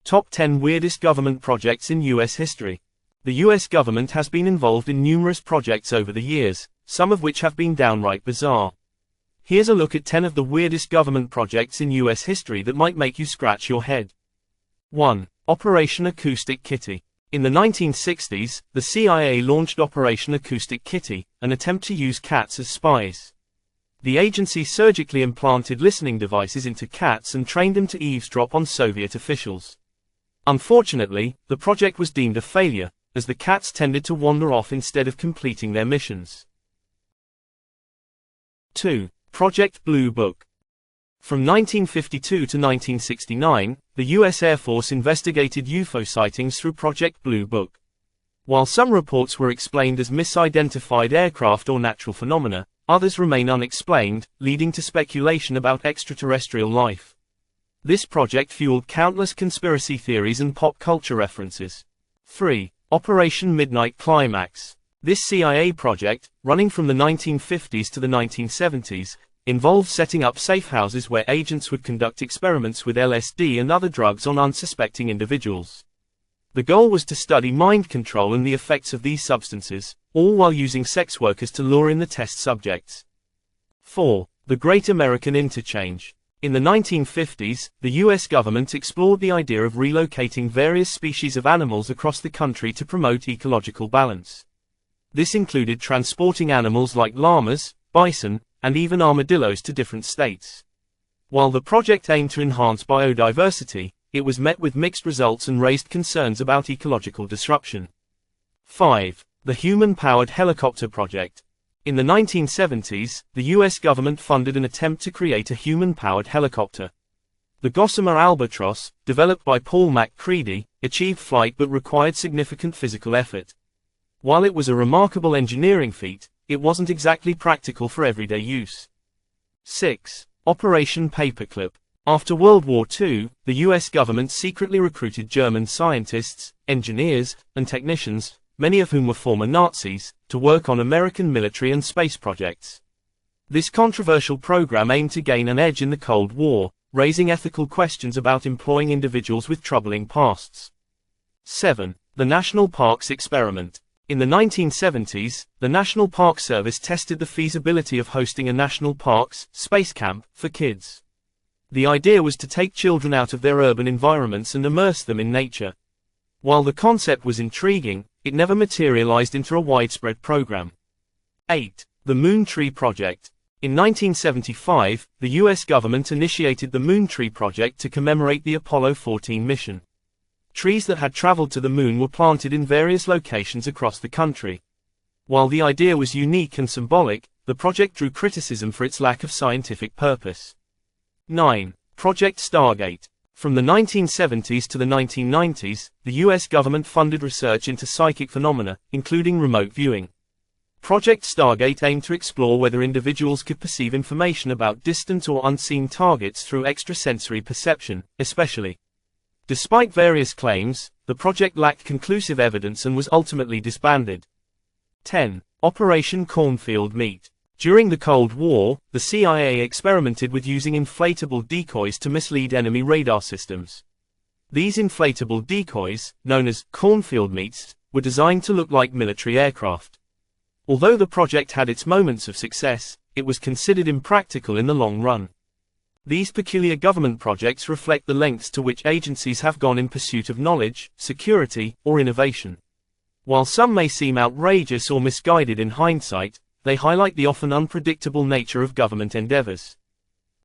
Top 10 Weirdest Government Projects in U.S. History. The U.S. government has been involved in numerous projects over the years, some of which have been downright bizarre. Here's a look at 10 of the weirdest government projects in U.S. history that might make you scratch your head. 1. Operation Acoustic Kitty. In the 1960s, the CIA launched Operation Acoustic Kitty, an attempt to use cats as spies. The agency surgically implanted listening devices into cats and trained them to eavesdrop on Soviet officials. Unfortunately, the project was deemed a failure, as the cats tended to wander off instead of completing their missions. 2. Project Blue Book. From 1952 to 1969, the U.S. Air Force investigated UFO sightings through Project Blue Book. While some reports were explained as misidentified aircraft or natural phenomena, others remain unexplained, leading to speculation about extraterrestrial life. This project fueled countless conspiracy theories and pop culture references. 3. Operation Midnight Climax. This CIA project, running from the 1950s to the 1970s, involved setting up safe houses where agents would conduct experiments with LSD and other drugs on unsuspecting individuals. The goal was to study mind control and the effects of these substances, all while using sex workers to lure in the test subjects. 4. The Great American Interchange. In the 1950s, the U.S. government explored the idea of relocating various species of animals across the country to promote ecological balance. This included transporting animals like llamas, bison, and even armadillos to different states. While the project aimed to enhance biodiversity, it was met with mixed results and raised concerns about ecological disruption. 5. The Human-Powered Helicopter Project. In the 1970s, the U.S. government funded an attempt to create a human-powered helicopter. The Gossamer Albatross, developed by Paul MacCready, achieved flight but required significant physical effort. While it was a remarkable engineering feat, it wasn't exactly practical for everyday use. 6. Operation Paperclip. After World War II, the U.S. government secretly recruited German scientists, engineers, and technicians, many of whom were former Nazis, to work on American military and space projects. This controversial program aimed to gain an edge in the Cold War, raising ethical questions about employing individuals with troubling pasts. 7. The National Parks Experiment. In the 1970s, the National Park Service tested the feasibility of hosting a national parks space camp for kids. The idea was to take children out of their urban environments and immerse them in nature. While the concept was intriguing, it never materialized into a widespread program. 8. The Moon Tree Project. In 1975, the U.S. government initiated the Moon Tree Project to commemorate the Apollo 14 mission. Trees that had traveled to the moon were planted in various locations across the country. While the idea was unique and symbolic, the project drew criticism for its lack of scientific purpose. 9. Project Stargate. From the 1970s to the 1990s, the U.S. government funded research into psychic phenomena, including remote viewing. Project Stargate aimed to explore whether individuals could perceive information about distant or unseen targets through extrasensory perception, especially. Despite various claims, the project lacked conclusive evidence and was ultimately disbanded. 10. Operation Cornfield Meat. During the Cold War, the CIA experimented with using inflatable decoys to mislead enemy radar systems. These inflatable decoys, known as cornfield meats, were designed to look like military aircraft. Although the project had its moments of success, it was considered impractical in the long run. These peculiar government projects reflect the lengths to which agencies have gone in pursuit of knowledge, security, or innovation. While some may seem outrageous or misguided in hindsight, they highlight the often unpredictable nature of government endeavors.